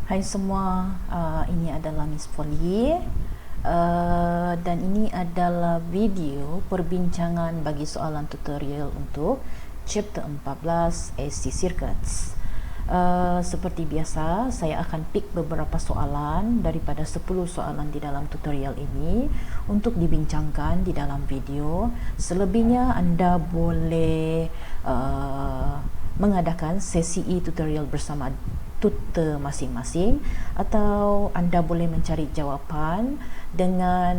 Hai semua, ini adalah Miss Polly dan ini adalah video perbincangan bagi soalan tutorial untuk chapter 14 AC Circuits. Seperti biasa, saya akan pick beberapa soalan daripada 10 soalan di dalam tutorial ini untuk dibincangkan di dalam video. Selebihnya anda boleh mengadakan sesi e-tutorial bersama tutor masing-masing, atau anda boleh mencari jawapan dengan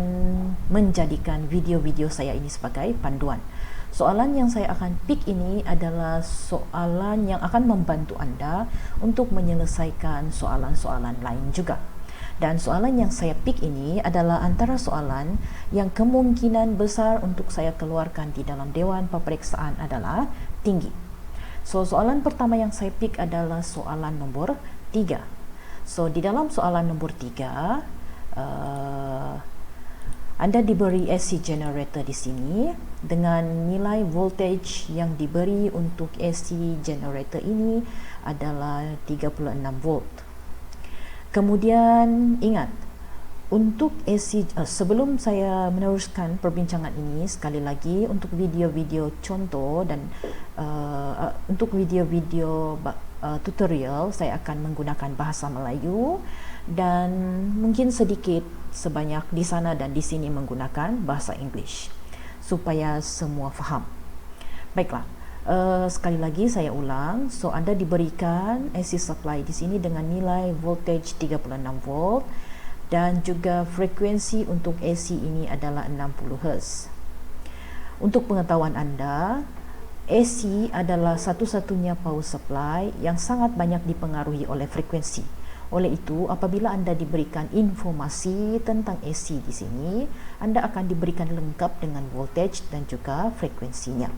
menjadikan video-video saya ini sebagai panduan. Soalan yang saya akan pick ini adalah soalan yang akan membantu anda untuk menyelesaikan soalan-soalan lain juga. Dan soalan yang saya pick ini adalah antara soalan yang kemungkinan besar untuk saya keluarkan di dalam Dewan Peperiksaan adalah tinggi. So, soalan pertama yang saya pick adalah soalan nombor 3. So, di dalam soalan nombor 3, anda diberi AC generator di sini dengan nilai voltage yang diberi untuk AC generator ini adalah 36 volt. Kemudian ingat, untuk AC, sebelum saya meneruskan perbincangan ini, sekali lagi untuk video-video contoh dan untuk video-video tutorial saya akan menggunakan bahasa Melayu dan mungkin sedikit sebanyak di sana dan di sini menggunakan bahasa English supaya semua faham. Baiklah, sekali lagi saya ulang. So, anda diberikan AC supply di sini dengan nilai voltage 36 volt dan juga frekuensi untuk AC ini adalah 60 Hz. Untuk pengetahuan anda, AC adalah satu-satunya power supply yang sangat banyak dipengaruhi oleh frekuensi. Oleh itu, apabila anda diberikan informasi tentang AC di sini, anda akan diberikan lengkap dengan voltage dan juga frekuensinya.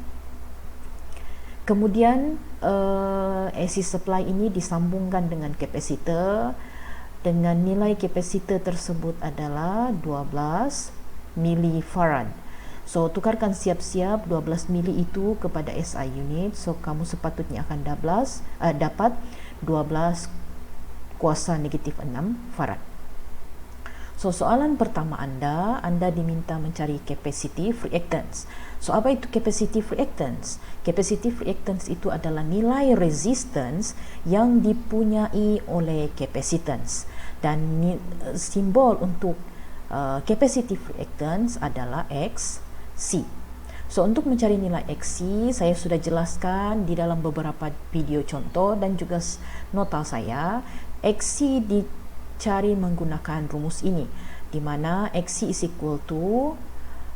Kemudian AC supply ini disambungkan dengan kapasitor dengan nilai kapasitor tersebut adalah 12 milifarad. So, tukarkan siap-siap 12 mili itu kepada SI unit. So, kamu sepatutnya akan dapat 12 kuasa negatif 6 farad. So, soalan pertama anda diminta mencari capacitive reactance. So, apa itu capacitive reactance? Capacitive reactance itu adalah nilai resistance yang dipunyai oleh capacitance. Dan simbol untuk capacitive reactance adalah XC. So, untuk mencari nilai XC, saya sudah jelaskan di dalam beberapa video contoh dan juga nota saya. XC dicari menggunakan rumus ini, di mana XC is equal to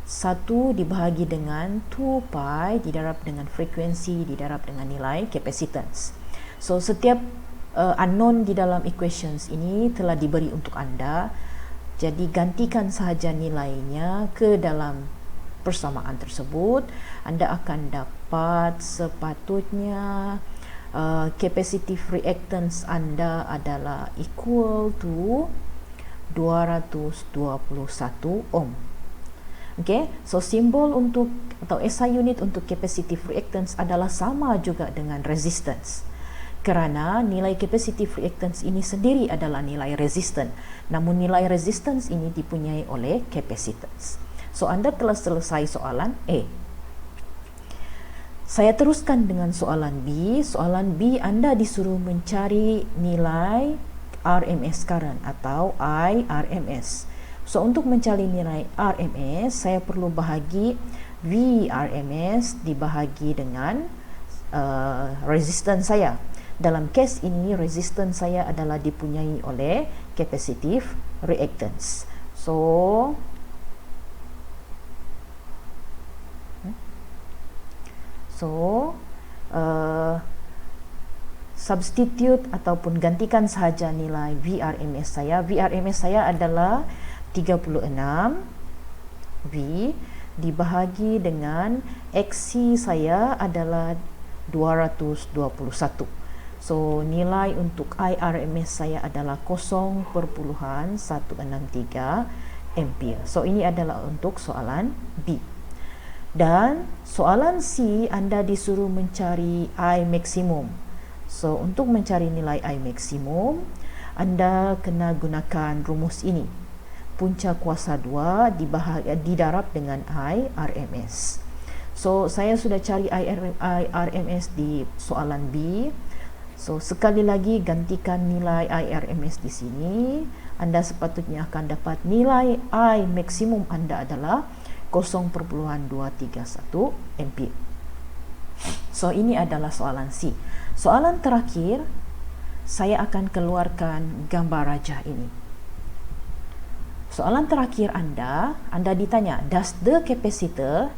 1 dibahagi dengan 2 pi didarab dengan frekuensi didarab dengan nilai capacitance. So, setiap unknown di dalam equations ini telah diberi untuk anda. Jadi, gantikan sahaja nilainya ke dalam persamaan tersebut. Anda akan dapat sepatutnya capacitive reactance anda adalah equal to 221 ohm. Okay, so simbol untuk atau SI unit untuk capacitive reactance adalah sama juga dengan resistance, kerana nilai capacitive reactance ini sendiri adalah nilai resistance, namun nilai resistance ini dipunyai oleh capacitance. So, anda telah selesai soalan A. Saya teruskan dengan soalan B. Soalan B, anda disuruh mencari nilai RMS current atau IRMS. So, untuk mencari nilai RMS, saya perlu bahagi VRMS dibahagi dengan resistance saya. Dalam kes ini, resistance saya adalah dipunyai oleh capacitive reactance. Substitute ataupun gantikan sahaja nilai VRMS saya. VRMS saya adalah 36 V dibahagi dengan XC saya adalah 221. So, nilai untuk IRMS saya adalah 0.163 ampere. So, ini adalah untuk soalan B. Dan soalan C, anda disuruh mencari I maksimum. So, untuk mencari nilai I maksimum, anda kena gunakan rumus ini. Punca kuasa 2 didarab dengan I RMS. So, saya sudah cari I RMS di soalan B. So, sekali lagi gantikan nilai I RMS di sini. Anda sepatutnya akan dapat nilai I maksimum anda adalah 0.231 ampere. So, ini adalah soalan C. Soalan terakhir, saya akan keluarkan gambar rajah ini. Soalan terakhir anda ditanya, does the capacitor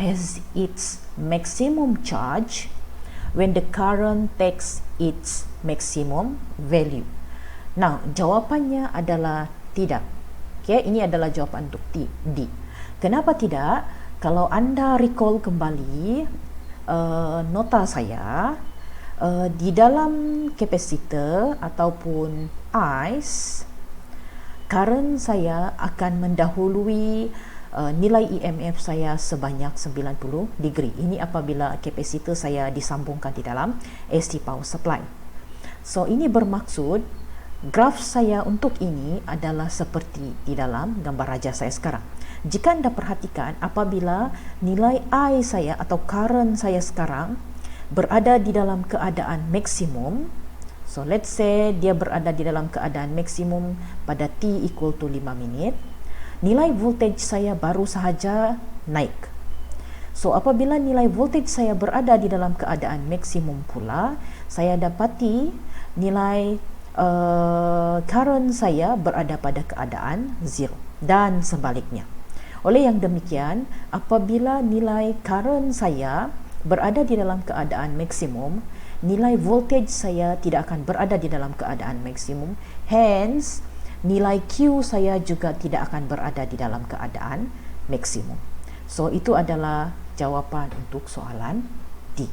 has its maximum charge when the current takes its maximum value? Nah, jawapannya adalah tidak. Okay, ini adalah jawapan untuk D. Kenapa tidak? Kalau anda recall kembali nota saya, di dalam kapasitor ataupun ice, current saya akan mendahului nilai EMF saya sebanyak 90 degree. Ini apabila kapasitor saya disambungkan di dalam AC power supply. So, ini bermaksud graf saya untuk ini adalah seperti di dalam gambar rajah saya sekarang. Jika anda perhatikan, apabila nilai I saya atau current saya sekarang berada di dalam keadaan maksimum, so let's say dia berada di dalam keadaan maksimum pada T equal to 5 minit, nilai voltage saya baru sahaja naik. So, apabila nilai voltage saya berada di dalam keadaan maksimum pula, saya dapati nilai current saya berada pada keadaan zero dan sebaliknya. Oleh yang demikian, apabila nilai current saya berada di dalam keadaan maksimum, nilai voltage saya tidak akan berada di dalam keadaan maksimum. Hence, nilai Q saya juga tidak akan berada di dalam keadaan maksimum. So, itu adalah jawapan untuk soalan D.